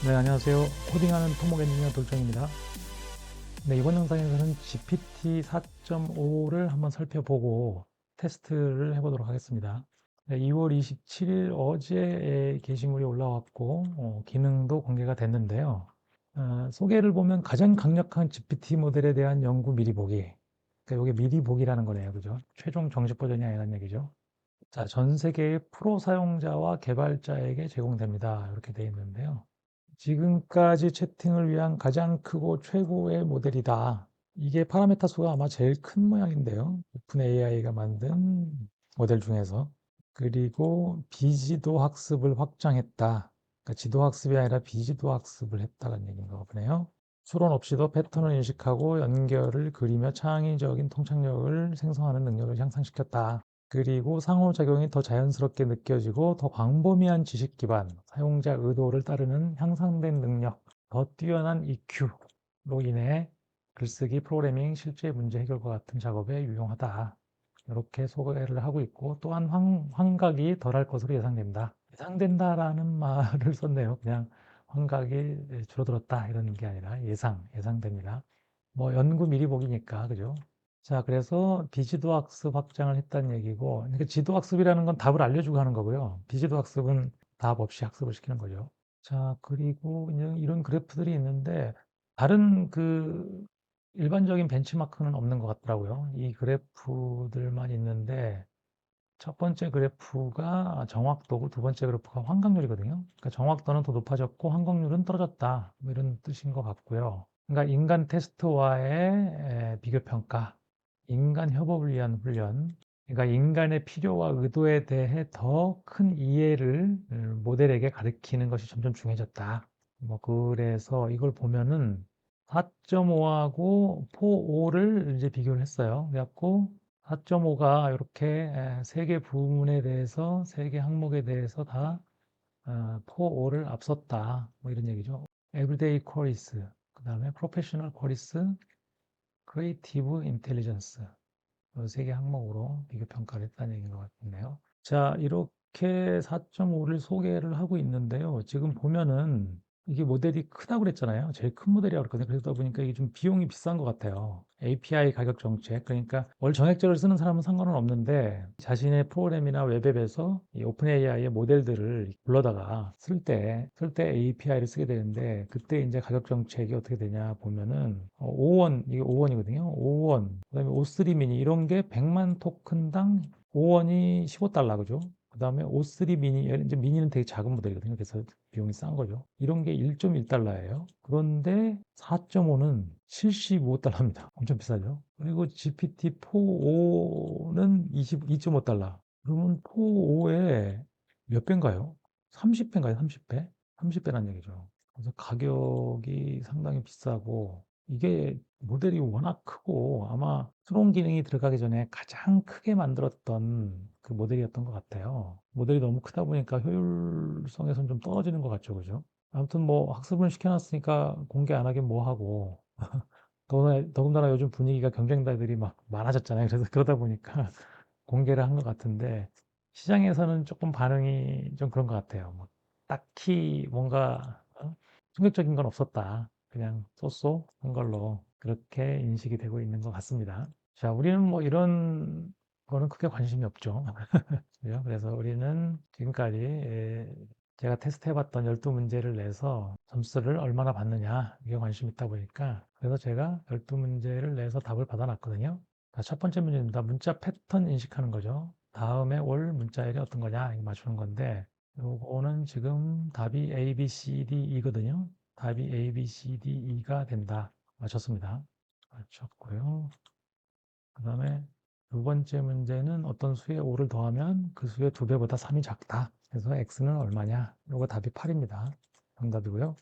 네, 안녕하세요. 코딩하는 토목 엔지니어 돌정입니다. 네, 이번 영상에서는 GPT 4.5를 한번 살펴보고 테스트를 해보도록 하겠습니다. 네, 2월 27일 어제 게시물이 올라왔고 기능도 공개가 됐는데요. 소개를 보면 가장 강력한 GPT 모델에 대한 연구 미리 보기. 그러니까 이게 미리 보기라는 거네요. 그죠? 최종 정식 버전이 아니라는 얘기죠. 자, 전 세계의 프로 사용자와 개발자에게 제공됩니다. 이렇게 되어 있는데요. 지금까지 채팅을 위한 가장 크고 최고의 모델이다. 이게 파라메타 수가 아마 제일 큰 모양인데요. 오픈 AI가 만든 모델 중에서. 그리고 비지도 학습을 확장했다. 그러니까 지도 학습이 아니라 비지도 학습을 했다는 얘기인가 보네요. 추론 없이도 패턴을 인식하고 연결을 그리며 창의적인 통찰력을 생성하는 능력을 향상시켰다. 그리고 상호작용이 더 자연스럽게 느껴지고 더 광범위한 지식 기반, 사용자 의도를 따르는 향상된 능력, 더 뛰어난 EQ로 인해 글쓰기, 프로그래밍, 실제 문제 해결과 같은 작업에 유용하다. 이렇게 소개를 하고 있고 또한 환각이 덜할 것으로 예상된다. 예상된다라는 말을 썼네요. 그냥 환각이 줄어들었다 이런 게 아니라 예상됩니다. 뭐 연구 미리 보기니까 그죠? 자, 그래서 비지도 학습 확장을 했다는 얘기고, 그러니까 지도 학습이라는 건 답을 알려주고 하는 거고요. 비지도 학습은 답 없이 학습을 시키는 거죠. 자, 그리고 이런 그래프들이 있는데, 다른 일반적인 벤치마크는 없는 것 같더라고요. 이 그래프들만 있는데, 첫 번째 그래프가 정확도고 두 번째 그래프가 환각률이거든요. 그러니까 정확도는 더 높아졌고 환각률은 떨어졌다. 뭐 이런 뜻인 것 같고요. 그러니까 인간 테스트와의 비교 평가, 인간 협업을 위한 훈련, 그러니까 인간의 필요와 의도에 대해 더 큰 이해를 모델에게 가르치는 것이 점점 중요해졌다. 뭐 그래서 이걸 보면은 4.5하고 4.5를 이제 비교를 했어요. 그래갖고 4.5가 이렇게 세 개 부문에 대해서 세 개 항목에 대해서 다 4.5를 앞섰다. 뭐 이런 얘기죠. Everyday Queries, 그 다음에 Professional Queries, Creative Intelligence 세 개 항목으로 비교 평가를 했다는 얘기인 것 같네요. 자, 이렇게 4.5를 소개를 하고 있는데요. 지금 보면은 이게 모델이 크다고 그랬잖아요. 제일 큰 모델이라고 그랬거든요. 그러다 보니까 이게 좀 비용이 비싼 것 같아요. API 가격 정책. 그러니까 월 정액제를 쓰는 사람은 상관은 없는데 자신의 프로그램이나 웹앱에서 이 오픈 AI의 모델들을 불러다가 쓸 때 API를 쓰게 되는데 그때 이제 가격 정책이 어떻게 되냐 보면은 5원, 이게 5원이거든요. 5원. 그다음에 O3 미니 이런 게 100만 토큰당 5원이 15달러 그죠? 그다음에 O3 미니 이제 미니는 되게 작은 모델이거든요. 그래서 비용이 싼 거죠. 이런 게 1.1달러예요. 그런데 4.5는 75달러입니다. 엄청 비싸죠. 그리고 GPT-4.5는 22.5달러. 그러면 4.5에 몇 배인가요? 30배인가요? 30배? 30배란 얘기죠. 그래서 가격이 상당히 비싸고 이게 모델이 워낙 크고 아마 수동 기능이 들어가기 전에 가장 크게 만들었던 그 모델이었던 것 같아요. 모델이 너무 크다 보니까 효율성에선 좀 떨어지는 것 같죠, 그죠? 아무튼 뭐 학습을 시켜놨으니까 공개 안 하긴 뭐 하고 더군다나 요즘 분위기가 경쟁자들이 막 많아졌잖아요. 그래서 그러다 보니까 공개를 한 것 같은데 시장에서는 조금 반응이 좀 그런 것 같아요. 뭐 딱히 뭔가 충격적인 건 없었다. 그냥 쏘쏘 한 걸로 그렇게 인식이 되고 있는 것 같습니다. 자, 우리는 뭐 이런 거는 크게 관심이 없죠. 그죠? 그래서 우리는 지금까지 제가 테스트해봤던 12문제를 내서 점수를 얼마나 받느냐 이게 관심 있다 보니까 그래서 제가 12문제를 내서 답을 받아놨거든요. 자, 첫 번째 문제입니다. 문자 패턴 인식하는 거죠. 다음에 올 문자열이 어떤 거냐 이거 맞추는 건데 요거는 지금 답이 A, B, C, D, E거든요. 답이 A, B, C, D, E가 된다. 맞췄습니다. 맞췄고요. 그 다음에 두 번째 문제는 어떤 수에 5를 더하면 그 수의 2배보다 3이 작다. 그래서 x는 얼마냐? 요거 답이 8입니다. 정답이고요.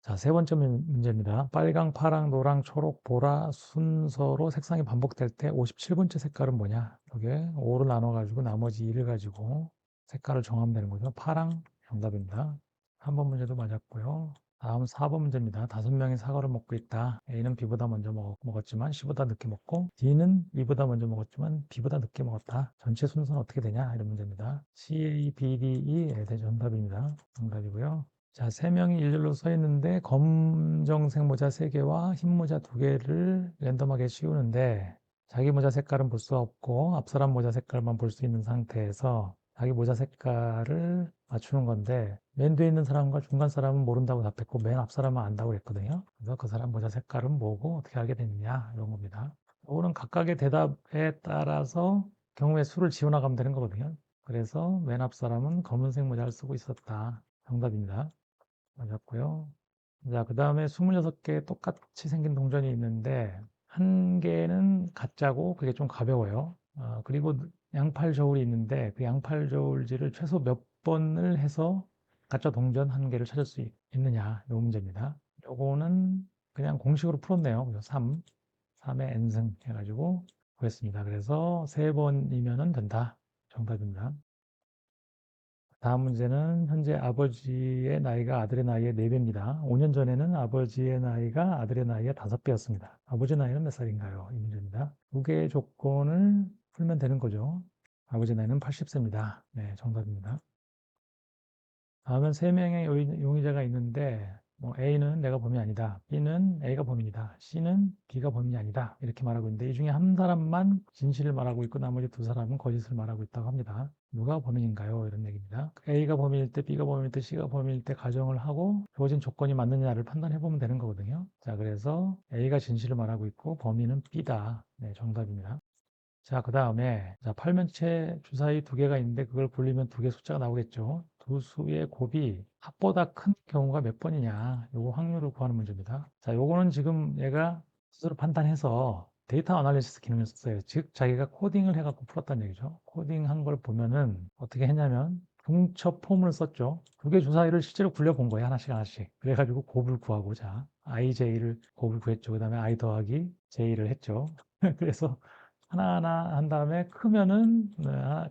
자, 세 번째 문제입니다. 빨강, 파랑, 노랑, 초록, 보라 순서로 색상이 반복될 때 57번째 색깔은 뭐냐? 이게 5로 나눠가지고 나머지 2를 가지고 색깔을 정하면 되는 거죠. 파랑 정답입니다. 3번 문제도 맞았고요. 다음 4번 문제입니다. 5명이 사과를 먹고 있다. A는 B보다 먼저 먹었지만 C보다 늦게 먹고 D는 E보다 먼저 먹었지만 B보다 늦게 먹었다. 전체 순서는 어떻게 되냐? 이런 문제입니다. C, A, B, D, E 네, 정답입니다. 정답이고요. 자, 3명이 일렬로 서 있는데 검정색 모자 3개와 흰 모자 2개를 랜덤하게 씌우는데 자기 모자 색깔은 볼 수 없고 앞 사람 모자 색깔만 볼 수 있는 상태에서 자기 모자 색깔을 맞추는 건데 맨 뒤에 있는 사람과 중간 사람은 모른다고 답했고 맨 앞 사람은 안다고 했거든요. 그래서 그 사람 모자 색깔은 뭐고 어떻게 알게 됐느냐 이런 겁니다. 이거는 각각의 대답에 따라서 경우의 수를 지워나가면 되는 거거든요. 그래서 맨 앞 사람은 검은색 모자를 쓰고 있었다. 정답입니다. 맞았고요. 자, 그 다음에 26개 똑같이 생긴 동전이 있는데 한 개는 가짜고 그게 좀 가벼워요. 그리고 양팔 저울이 있는데 그 양팔 저울질을 최소 몇 번을 해서 가짜 동전 한 개를 찾을 수 있느냐 이 문제입니다. 요거는 그냥 공식으로 풀었네요. 그래서 3의 n승 해가지고 구했습니다. 그래서 3번이면 된다. 정답입니다. 다음 문제는 현재 아버지의 나이가 아들의 나이의 4배입니다. 5년 전에는 아버지의 나이가 아들의 나이의 5배였습니다. 아버지 나이는 몇 살인가요? 이 문제입니다. 두 개의 조건을 풀면 되는 거죠. 아버지 나이는 80세입니다. 네, 정답입니다. 다음은 3명의 용의자가 있는데 뭐 A는 내가 범인이 아니다. B는 A가 범인이다. C는 B가 범인이 아니다. 이렇게 말하고 있는데 이 중에 한 사람만 진실을 말하고 있고 나머지 두 사람은 거짓을 말하고 있다고 합니다. 누가 범인인가요? 이런 얘기입니다. A가 범인일 때, B가 범인일 때, C가 범인일 때 가정을 하고 주어진 조건이 맞느냐를 판단해 보면 되는 거거든요. 자, 그래서 A가 진실을 말하고 있고 범인은 B다. 네, 정답입니다. 자, 그 다음에 팔면체 주사위 2개가 있는데 그걸 굴리면 2개 숫자가 나오겠죠. 두 수의 곱이 합보다 큰 경우가 몇 번이냐. 요거 확률을 구하는 문제입니다. 자, 요거는 지금 얘가 스스로 판단해서 데이터 아날리시스 기능을 썼어요. 즉 자기가 코딩을 해갖고 풀었다는 얘기죠. 코딩한 걸 보면은 어떻게 했냐면 중첩 폼을 썼죠. 2개 주사위를 실제로 굴려본 거예요. 하나씩 하나씩. 그래가지고 곱을 구하고자 IJ를 곱을 구했죠. 그 다음에 I 더하기 J를 했죠. 그래서 하나하나 한 다음에 크면은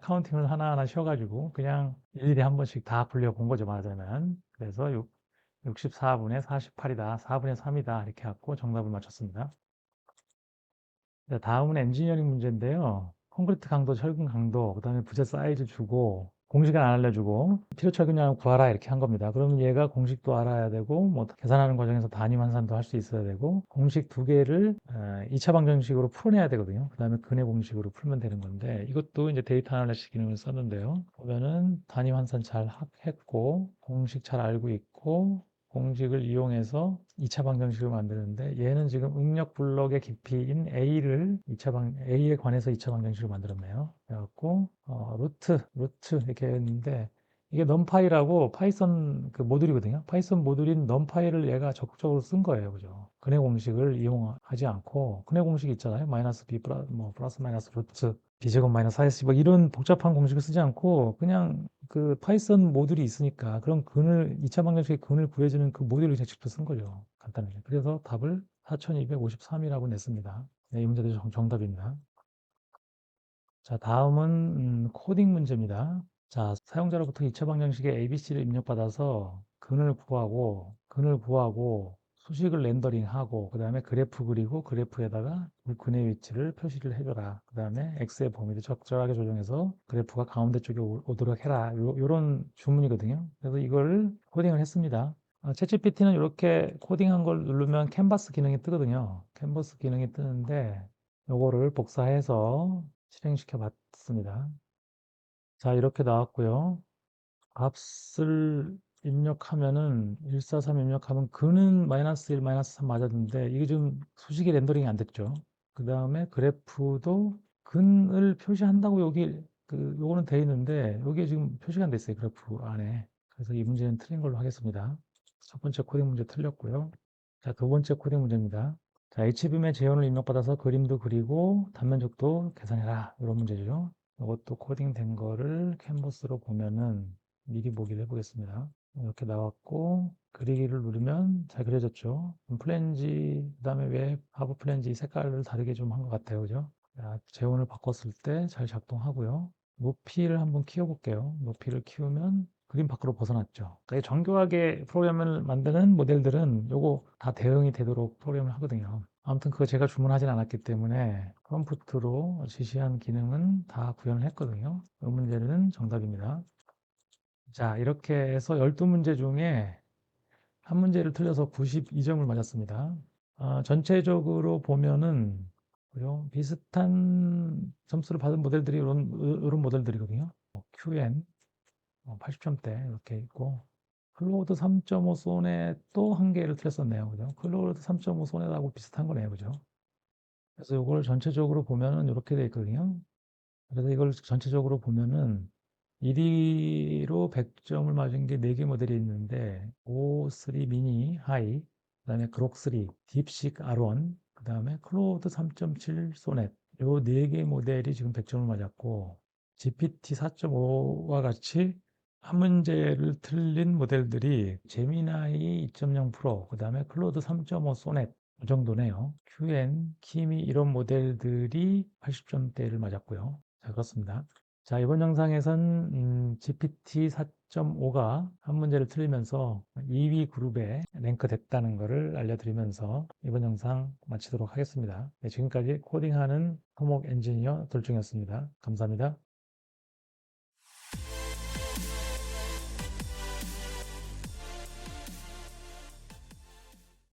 카운팅을 하나하나 쉬어가지고 그냥 일일이 한 번씩 다 굴려본 거죠, 말하자면. 그래서 64분의 48이다, 4분의 3이다 이렇게 갖고 정답을 맞췄습니다. 다음은 엔지니어링 문제인데요. 콘크리트 강도, 철근 강도, 그 다음에 부재 사이즈 주고 공식은 안 알려주고 필요 철근량을 구하라 이렇게 한 겁니다. 그러면 얘가 공식도 알아야 되고 뭐 계산하는 과정에서 단위 환산도 할 수 있어야 되고 공식 2개를 2차 방정식으로 풀어내야 되거든요. 그 다음에 근해 공식으로 풀면 되는 건데 이것도 이제 데이터 아날리시스 기능을 썼는데요. 보면은 단위 환산 잘 했고 공식 잘 알고 있고 공식을 이용해서 2차 방정식을 만드는데 얘는 지금 응력 블럭의 깊이인 A에 관해서 2차 방정식을 만들었네요. 그래갖고 루트 이렇게 했는데 이게 numPy라고 파이썬 그 모듈이거든요. 파이썬 모듈인 numPy를 얘가 적극적으로 쓴 거예요. 그죠? 근해 공식을 이용하지 않고 근해 공식이 있잖아요. 마이너스 b 플러스 마이너스 루트 b제곱 마이너스 4s 뭐 이런 복잡한 공식을 쓰지 않고 그냥 그 파이썬 모듈이 있으니까 그런 2차 방정식의 근을 구해주는 그 모듈을 그냥 직접 쓴 거죠. 간단하게. 그래서 답을 4253이라고 냈습니다. 네, 이 문제도 정답입니다. 자, 다음은 코딩 문제입니다. 자, 사용자로부터 2차 방정식의 ABC를 입력받아서 근을 구하고 수식을 렌더링하고 그 다음에 그래프 그리고 그래프에다가 그 근의 위치를 표시를 해줘라. 그 다음에 X의 범위를 적절하게 조정해서 그래프가 가운데 쪽에 오도록 해라. 요런 주문이거든요. 그래서 이걸 코딩을 했습니다. 챗GPT는 이렇게 코딩한 걸 누르면 캔버스 기능이 뜨거든요. 캔버스 기능이 뜨는데 요거를 복사해서 실행시켜 봤습니다. 자, 이렇게 나왔고요. 값을 입력하면은 143 입력하면 근은 마이너스 1, 마이너스 3 맞았는데 이게 좀 수식이 렌더링이 안 됐죠. 그 다음에 그래프도 근을 표시한다고 여기 요거는 돼 있는데 여기에 지금 표시가 안 됐어요. 그래프 안에. 그래서 이 문제는 틀린 걸로 하겠습니다. 첫 번째 코딩 문제 틀렸고요. 자, 두 번째 코딩 문제입니다. 자, H빔의 재현을 입력받아서 그림도 그리고 단면적도 계산해라. 이런 문제죠. 이것도 코딩된 거를 캔버스로 보면은 미리 보기를 해보겠습니다. 이렇게 나왔고 그리기를 누르면 잘 그려졌죠. 플랜지, 그 다음에 웹, 하부 플랜지 색깔을 다르게 좀 한 것 같아요. 그죠? 자, 재원을 바꿨을 때 잘 작동하고요. 높이를 한번 키워볼게요. 높이를 키우면 그림 밖으로 벗어났죠. 그러니까 정교하게 프로그램을 만드는 모델들은 요거 다 대응이 되도록 프로그램을 하거든요. 아무튼 그거 제가 주문하진 않았기 때문에 프롬프트로 지시한 기능은 다 구현을 했거든요. 이 문제는 정답입니다. 자, 이렇게 해서 12문제 중에 한 문제를 틀려서 92점을 맞았습니다. 전체적으로 보면은 그죠? 비슷한 점수를 받은 모델들이 이런 모델들이거든요. QN 80점대 이렇게 있고 클로우드 3.5 소넷 또 한 개를 틀렸었네요. 그죠? 클로우드 3.5 소넷하고 비슷한 거네요. 그죠? 그래서 이걸 전체적으로 보면은 이렇게 돼 있거든요. 그래서 이걸 전체적으로 보면은 1위로 100점을 맞은 게 4개 모델이 있는데 O3 미니 하이, 그다음에 그록 3, 딥식 R1, 그다음에 클로우드 3.7 소넷 요 4개 모델이 지금 100점을 맞았고 GPT 4.5와 같이 한 문제를 틀린 모델들이 제미나이 2.0 프로, 그다음에 클로우드 3.5 소넷 이 정도네요. QN, 키미 이런 모델들이 80점대를 맞았고요. 자, 그렇습니다. 자, 이번 영상에선 GPT 4.5가 한 문제를 틀리면서 2위 그룹에 랭크됐다는 것을 알려드리면서 이번 영상 마치도록 하겠습니다. 네, 지금까지 코딩하는 토목 엔지니어 돌중이었습니다. 감사합니다.